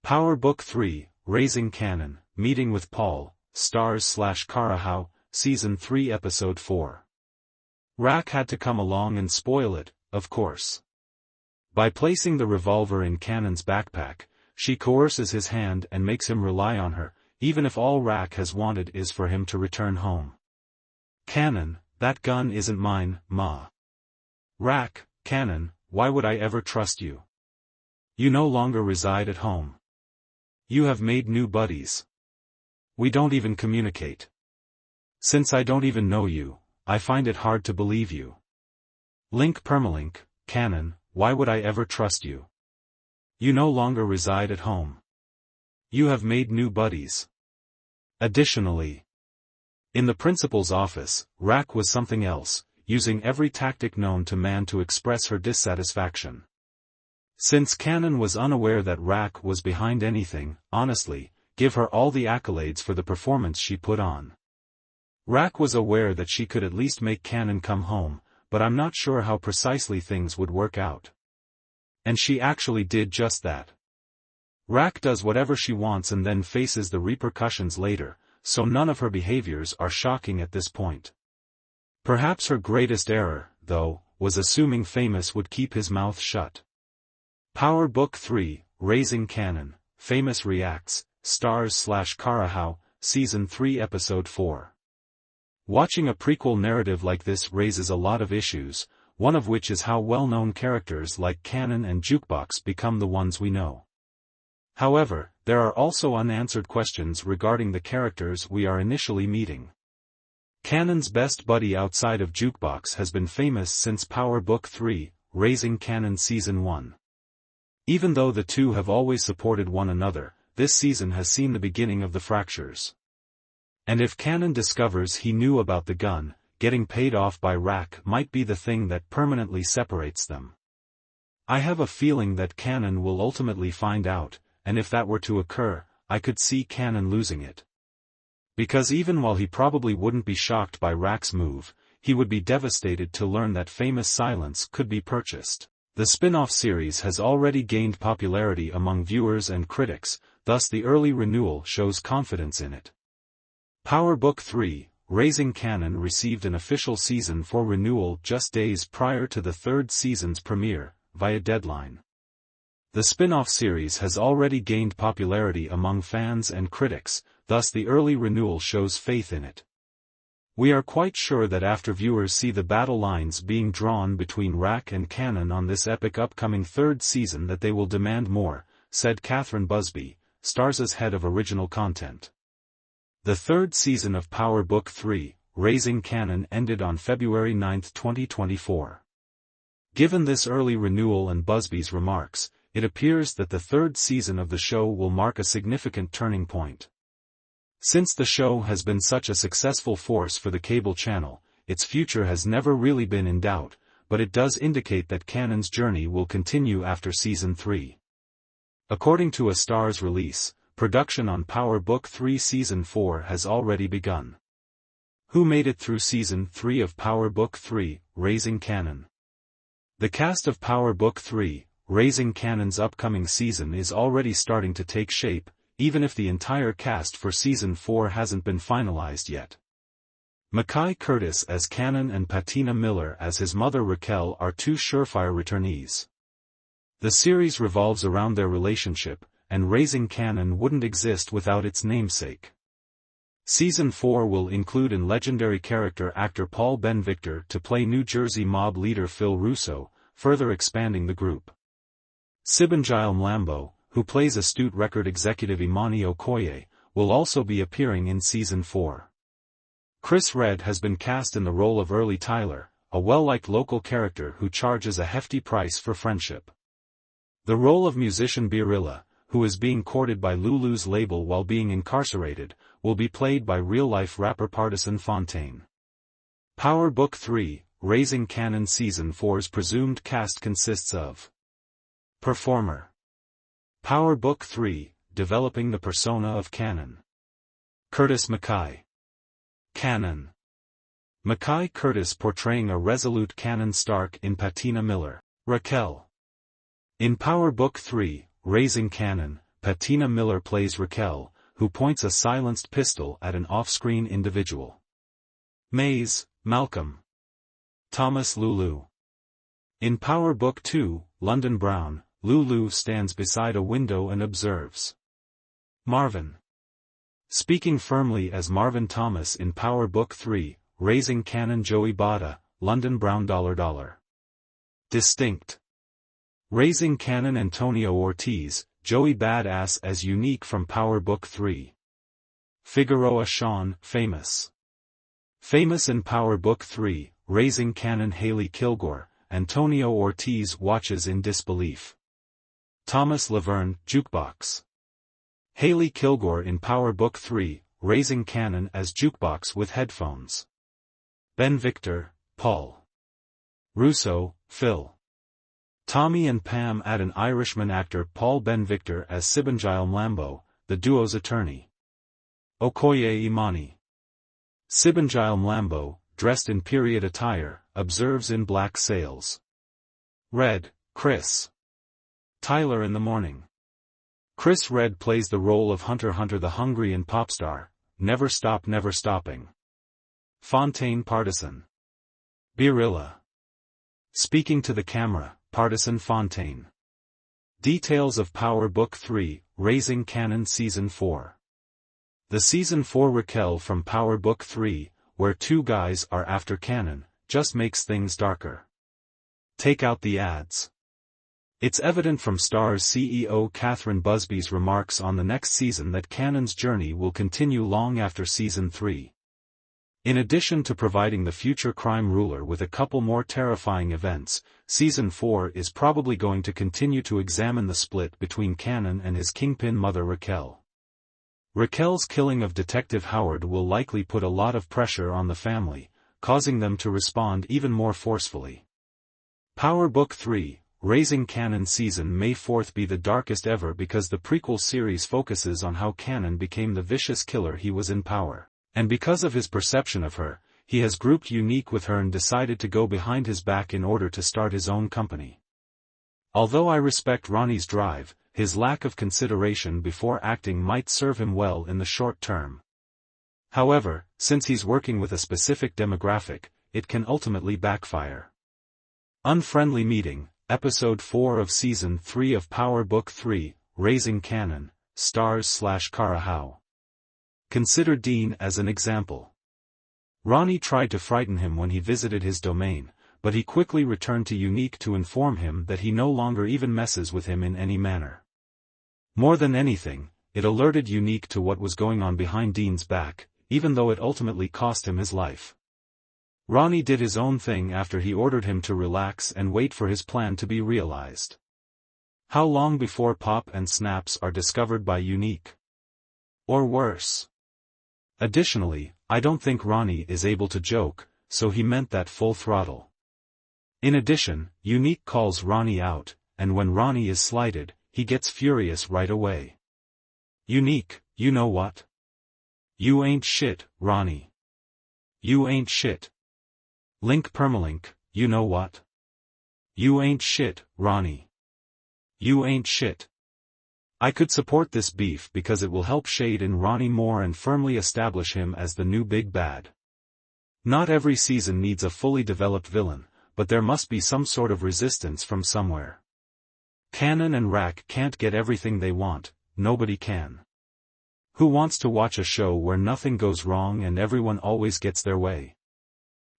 Power Book 3, Raising Kanan, Meeting with Paul, stars/Kara, Season 3 Episode 4. Rack had to come along and spoil it, of course. By placing the revolver in Kanan's backpack, she coerces his hand and makes him rely on her, even if all Rack has wanted is for him to return home. Kanan, that gun isn't mine, Ma. Rack, Kanan, why would I ever trust you? You no longer reside at home. You have made new buddies. We don't even communicate. Since I don't even know you, I find it hard to believe you. Link permalink, Kanan, why would I ever trust you? You no longer reside at home. You have made new buddies. Additionally, in the principal's office, Rack was something else, using every tactic known to man to express her dissatisfaction. Since Kanan was unaware that Rack was behind anything, honestly, give her all the accolades for the performance she put on. Rack was aware that she could at least make Kanan come home, but I'm not sure how precisely things would work out. And she actually did just that. Rack does whatever she wants and then faces the repercussions later, so none of her behaviors are shocking at this point. Perhaps her greatest error, though, was assuming Famous would keep his mouth shut. Power Book 3, Raising Kanan, Famous reacts, stars/Kara, Season 3 Episode 4. Watching a prequel narrative like this raises a lot of issues, one of which is how well-known characters like Kanan and Jukebox become the ones we know. However, there are also unanswered questions regarding the characters we are initially meeting. Kanan's best buddy outside of Jukebox has been Famous since Power Book 3, Raising Kanan Season 1. Even though the two have always supported one another, this season has seen the beginning of the fractures. And if Kanan discovers he knew about the gun, getting paid off by Rack might be the thing that permanently separates them. I have a feeling that Kanan will ultimately find out, and if that were to occur, I could see Kanan losing it. Because even while he probably wouldn't be shocked by Rack's move, he would be devastated to learn that Famous silence could be purchased. The spin-off series has already gained popularity among viewers and critics, thus the early renewal shows confidence in it. Power Book 3, Raising Kanan received an official Season 4 renewal just days prior to the third season's premiere, via deadline. The spin-off series has already gained popularity among fans and critics, thus the early renewal shows faith in it. We are quite sure that after viewers see the battle lines being drawn between Rack and Kanan on this epic upcoming third season that they will demand more, said Catherine Busby, Starz's head of original content. The third season of Power Book 3, Raising Kanan ended on February 9, 2024. Given this early renewal and Busby's remarks, it appears that the third season of the show will mark a significant turning point. Since the show has been such a successful force for the cable channel, its future has never really been in doubt, but it does indicate that Kanan's journey will continue after Season 3. According to a Starz release, production on Power Book 3 Season 4 has already begun. Who made it through Season 3 of Power Book 3, Raising Kanan? The cast of Power Book 3, Raising Kanan's upcoming season is already starting to take shape, even if the entire cast for Season 4 hasn't been finalized yet. Mekai Curtis as Kanan and Patina Miller as his mother Raquel are two surefire returnees. The series revolves around their relationship, and Raising Kanan wouldn't exist without its namesake. Season 4 will include a legendary character actor Paul Ben Victor to play New Jersey mob leader Phil Russo, further expanding the group. Sibangile Mlambo, who plays astute record executive Imani Okoye, will also be appearing in Season 4. Chris Redd has been cast in the role of Early Tyler, a well-liked local character who charges a hefty price for friendship. The role of musician Birilla, who is being courted by Lulu's label while being incarcerated, will be played by real-life rapper Partisan Fontaine. Power Book 3, Raising Kanan Season 4's presumed cast consists of Performer. Power Book 3, Developing the Persona of Kanan. Curtis Mekai. Kanan. Mekai Curtis portraying a resolute Kanan Stark in Patina Miller. Raquel. In Power Book 3, Raising Kanan, Patina Miller plays Raquel, who points a silenced pistol at an off-screen individual. Mays, Malcolm. Thomas Lulu. In Power Book 2, London Brown, Lulu stands beside a window and observes. Marvin. Speaking firmly as Marvin Thomas in Power Book 3, Raising Kanan Joey Bada, London Brown $. Distinct. Raising Kanan Antonio Ortiz, Joey Badass as Unique from Power Book 3. Figueroa Sean, Famous. Famous in Power Book 3, Raising Kanan Haley Kilgore, Antonio Ortiz watches in disbelief. Thomas Laverne, Jukebox. Haley Kilgore in Power Book 3, Raising Kanan as Jukebox with headphones. Ben Victor, Paul. Russo, Phil. Tommy and Pam add an Irishman actor Paul Ben Victor as Sibangile Mlambo, the duo's attorney. Okoye Imani. Sibangile Mlambo, dressed in period attire, observes in black sails. Red, Chris. Tyler in the morning. Chris Red plays the role of Hunter the Hungry in Popstar, Never Stop Never Stopping. Fontaine Partisan. Birilla. Speaking to the camera, Partisan Fontaine. Details of Power Book 3, Raising Kanan Season 4. The Season 4 Raquel from Power Book 3, where two guys are after Kanan, just makes things darker. Take out the ads. It's evident from Star's CEO Catherine Busby's remarks on the next season that Kanan's journey will continue long after Season 3. In addition to providing the future crime ruler with a couple more terrifying events, Season 4 is probably going to continue to examine the split between Kanan and his kingpin mother Raquel. Raquel's killing of Detective Howard will likely put a lot of pressure on the family, causing them to respond even more forcefully. Power Book 3, Raising Kanan Season May 4th be the darkest ever because the prequel series focuses on how Kanan became the vicious killer he was in Power. And because of his perception of her, he has grouped Unique with her and decided to go behind his back in order to start his own company. Although I respect Ronnie's drive, his lack of consideration before acting might serve him well in the short term. However, since he's working with a specific demographic, it can ultimately backfire. Unfriendly Meeting, Episode 4 of Season 3 of Power Book 3, Raising Kanan, Stars/Kara Howe. Consider Dean as an example. Ronnie tried to frighten him when he visited his domain, but he quickly returned to Unique to inform him that he no longer even messes with him in any manner. More than anything, it alerted Unique to what was going on behind Dean's back, even though it ultimately cost him his life. Ronnie did his own thing after he ordered him to relax and wait for his plan to be realized. How long before Pop and Snaps are discovered by Unique? Or worse. Additionally, I don't think Ronnie is able to joke, so he meant that full throttle. In addition, Unique calls Ronnie out, and when Ronnie is slighted, he gets furious right away. Unique, you know what? You ain't shit, Ronnie. You ain't shit. Link Permalink, you know what? You ain't shit, Ronnie. You ain't shit. I could support this beef because it will help shade in Ronnie more and firmly establish him as the new big bad. Not every season needs a fully developed villain, but there must be some sort of resistance from somewhere. Kanan and Rack can't get everything they want, nobody can. Who wants to watch a show where nothing goes wrong and everyone always gets their way?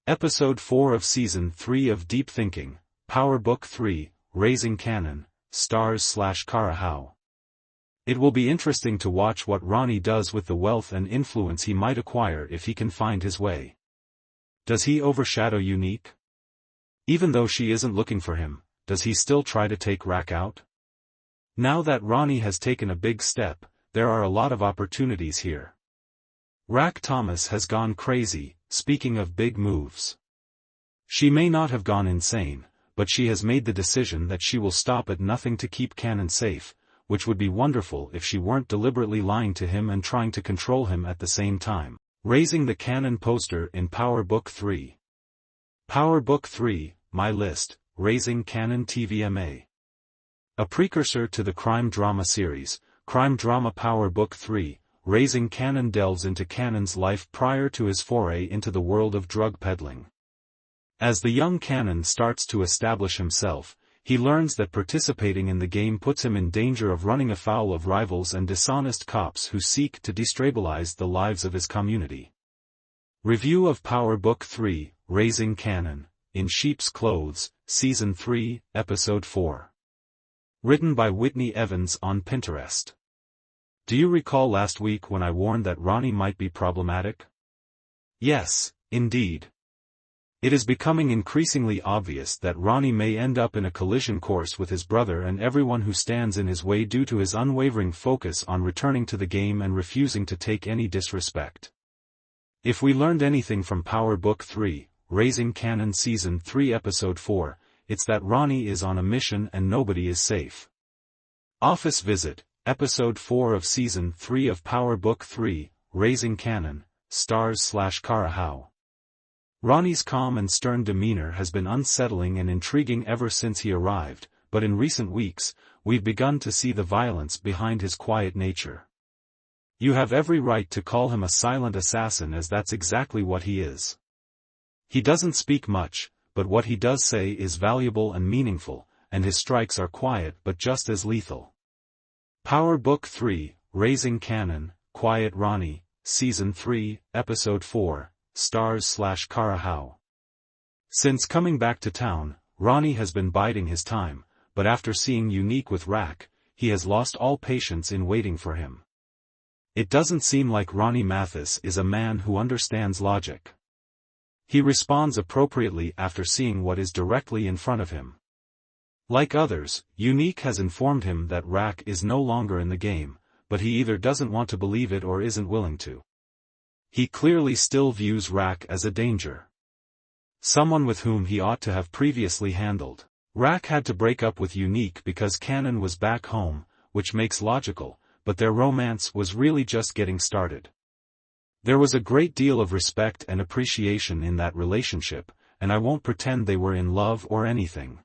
Episode 4 of Season 3 of Deep Thinking, Power Book 3, Raising Kanan, Stars/Kara Howe. It will be interesting to watch what Ronnie does with the wealth and influence he might acquire if he can find his way. Does he overshadow Unique? Even though she isn't looking for him, does he still try to take Rack out? Now that Ronnie has taken a big step, there are a lot of opportunities here. Rack Thomas has gone crazy, speaking of big moves. She may not have gone insane, but she has made the decision that she will stop at nothing to keep Kanan safe, which would be wonderful if she weren't deliberately lying to him and trying to control him at the same time. Raising the Kanan poster in Power Book 3. Power Book 3, My List, Raising Kanan TVMA. A precursor to the crime drama series, Crime Drama Power Book 3, Raising Kanan delves into Kanan's life prior to his foray into the world of drug peddling. As the young Kanan starts to establish himself, he learns that participating in the game puts him in danger of running afoul of rivals and dishonest cops who seek to destabilize the lives of his community. Review of Power Book 3, Raising Kanan, in Sheep's Clothes, Season 3, Episode 4. Written by Whitney Evans on Pinterest. Do you recall last week when I warned that Ronnie might be problematic? Yes, indeed. It is becoming increasingly obvious that Ronnie may end up in a collision course with his brother and everyone who stands in his way due to his unwavering focus on returning to the game and refusing to take any disrespect. If we learned anything from Power Book 3, Raising Kanan Season 3 Episode 4, it's that Ronnie is on a mission and nobody is safe. Office Visit, Episode 4 of Season 3 of Power Book 3, Raising Kanan, stars/Kara Howe. Ronnie's calm and stern demeanor has been unsettling and intriguing ever since he arrived, but in recent weeks, we've begun to see the violence behind his quiet nature. You have every right to call him a silent assassin, as that's exactly what he is. He doesn't speak much, but what he does say is valuable and meaningful, and his strikes are quiet but just as lethal. Power Book 3, Raising Kanan, Quiet Ronnie, Season 3, Episode 4, stars/Kara Howe. Since coming back to town, Ronnie has been biding his time, but after seeing Unique with Rack, he has lost all patience in waiting for him. It doesn't seem like Ronnie Mathis is a man who understands logic. He responds appropriately after seeing what is directly in front of him. Like others, Unique has informed him that Rack is no longer in the game, but he either doesn't want to believe it or isn't willing to. He clearly still views Rack as a danger. Someone with whom he ought to have previously handled. Rack had to break up with Unique because Kanan was back home, which makes logical, but their romance was really just getting started. There was a great deal of respect and appreciation in that relationship, and I won't pretend they were in love or anything.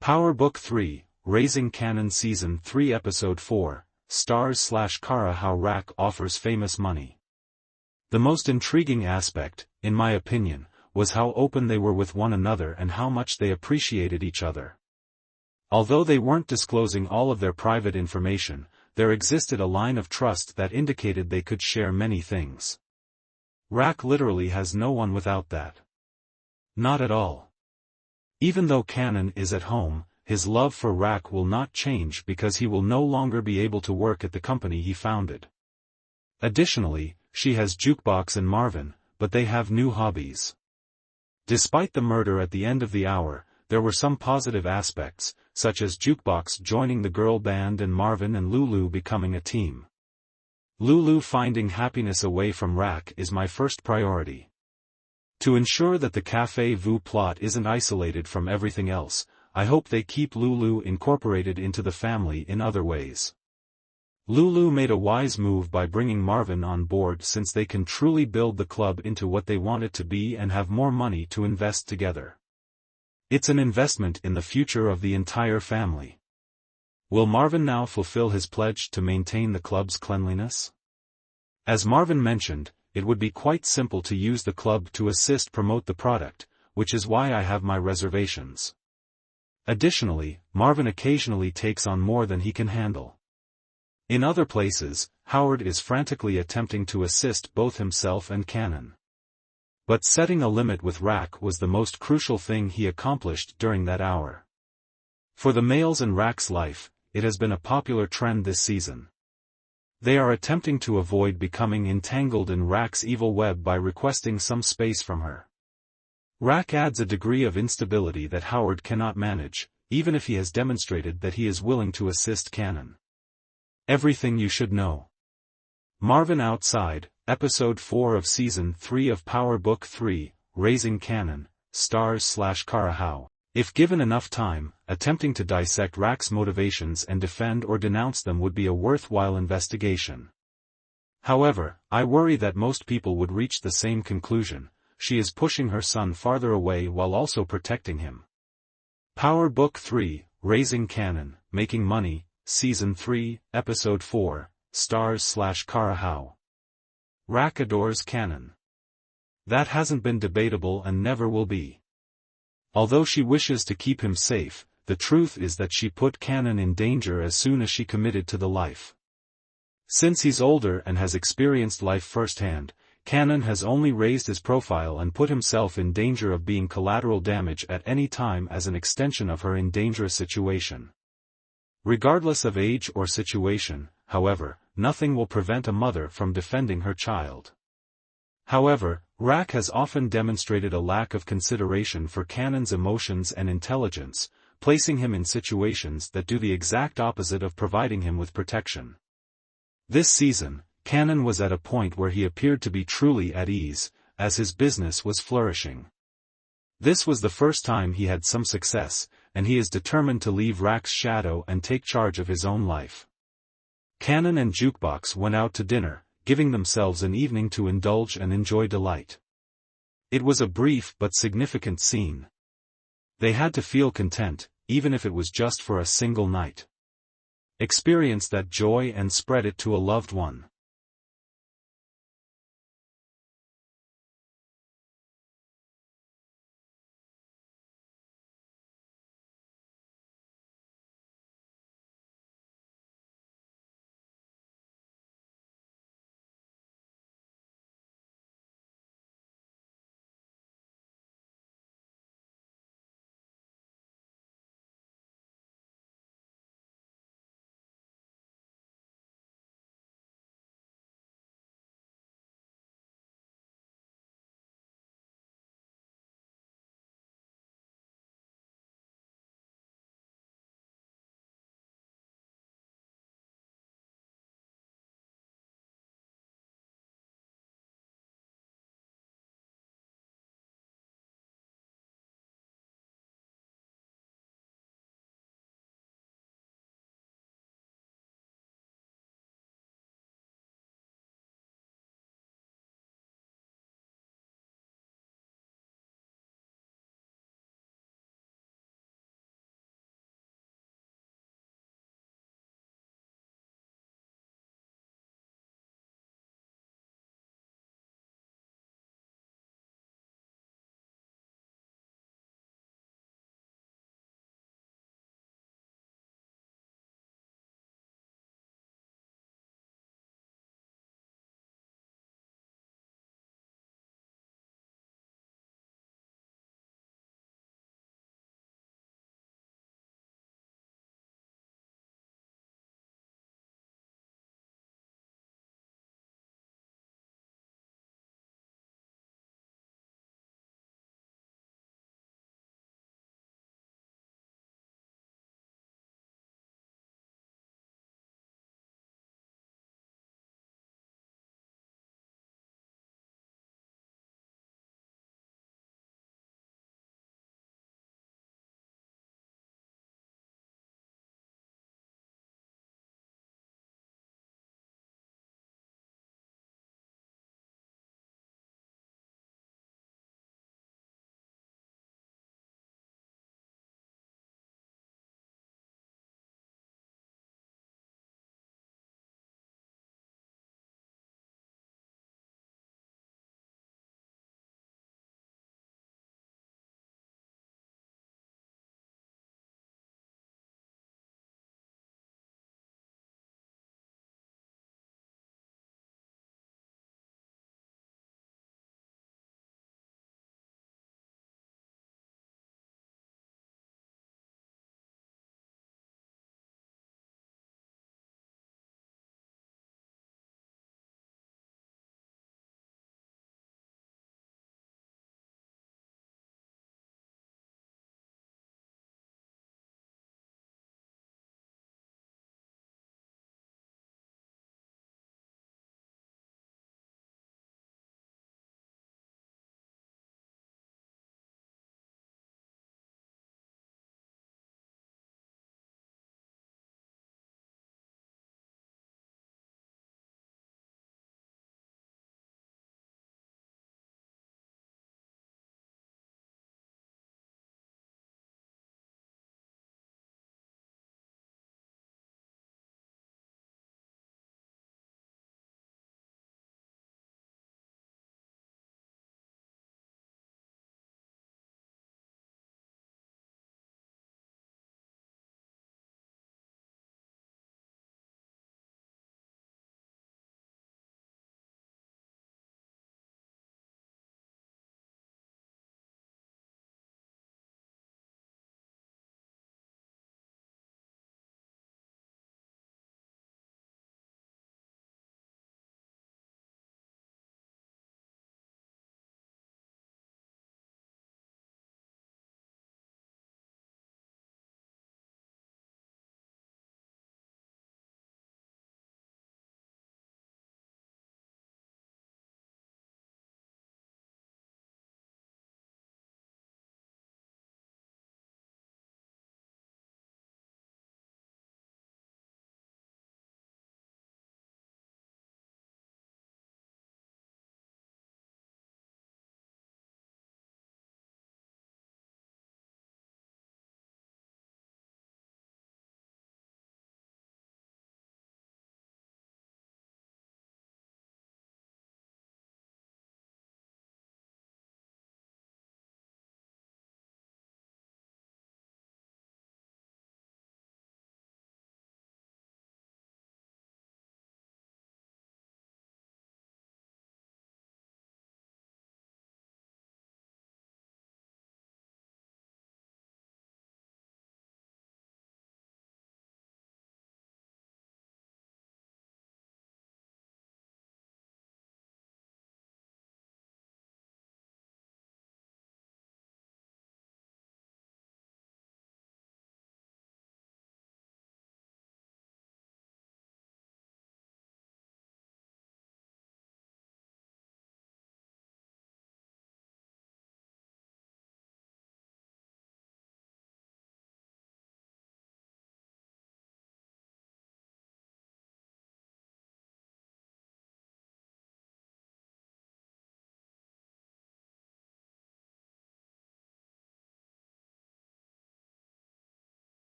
Power Book 3, Raising Kanan Season 3 Episode 4, stars/Kara Howe. Rack offers famous money. The most intriguing aspect, in my opinion, was how open they were with one another and how much they appreciated each other. Although they weren't disclosing all of their private information, there existed a line of trust that indicated they could share many things. Rack literally has no one without that. Not at all. Even though Kanan is at home, his love for Rack will not change because he will no longer be able to work at the company he founded. Additionally, she has Jukebox and Marvin, but they have new hobbies. Despite the murder at the end of the hour, there were some positive aspects, such as Jukebox joining the girl band and Marvin and Lulu becoming a team. Lulu finding happiness away from Rack is my first priority. To ensure that the Café Vu plot isn't isolated from everything else, I hope they keep Lulu incorporated into the family in other ways. Lulu made a wise move by bringing Marvin on board, since they can truly build the club into what they want it to be and have more money to invest together. It's an investment in the future of the entire family. Will Marvin now fulfill his pledge to maintain the club's cleanliness? As Marvin mentioned, it would be quite simple to use the club to assist promote the product, which is why I have my reservations. Additionally, Marvin occasionally takes on more than he can handle. In other places, Howard is frantically attempting to assist both himself and Kanan. But setting a limit with Rack was the most crucial thing he accomplished during that hour. For the males in Rack's life, it has been a popular trend this season. They are attempting to avoid becoming entangled in Rack's evil web by requesting some space from her. Rack adds a degree of instability that Howard cannot manage, even if he has demonstrated that he is willing to assist Kanan. Everything you should know. Marvin Outside, Episode 4 of Season 3 of Power Book 3, Raising Kanan, stars/Kara Howe. If given enough time, attempting to dissect Rack's motivations and defend or denounce them would be a worthwhile investigation. However, I worry that most people would reach the same conclusion: she is pushing her son farther away while also protecting him. Power Book 3, Raising Kanan, Making Money, Season 3, Episode 4, Stars/Kara. Raquel adores Kanan. That hasn't been debatable and never will be. Although she wishes to keep him safe, the truth is that she put Kanan in danger as soon as she committed to the life. Since he's older and has experienced life firsthand, Kanan has only raised his profile and put himself in danger of being collateral damage at any time as an extension of her in dangerous situation. Regardless of age or situation, however, nothing will prevent a mother from defending her child. However, Raquel has often demonstrated a lack of consideration for Kanan's emotions and intelligence, placing him in situations that do the exact opposite of providing him with protection. This season, Kanan was at a point where he appeared to be truly at ease, as his business was flourishing. This was the first time he had some success, and he is determined to leave Raquel's shadow and take charge of his own life. Kanan and Jukebox went out to dinner, giving themselves an evening to indulge and enjoy delight. It was a brief but significant scene. They had to feel content, even if it was just for a single night. Experience that joy and spread it to a loved one.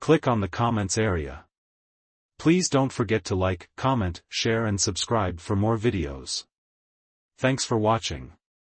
Click on the comments area. Please don't forget to like, comment, share and subscribe for more videos. Thanks for watching.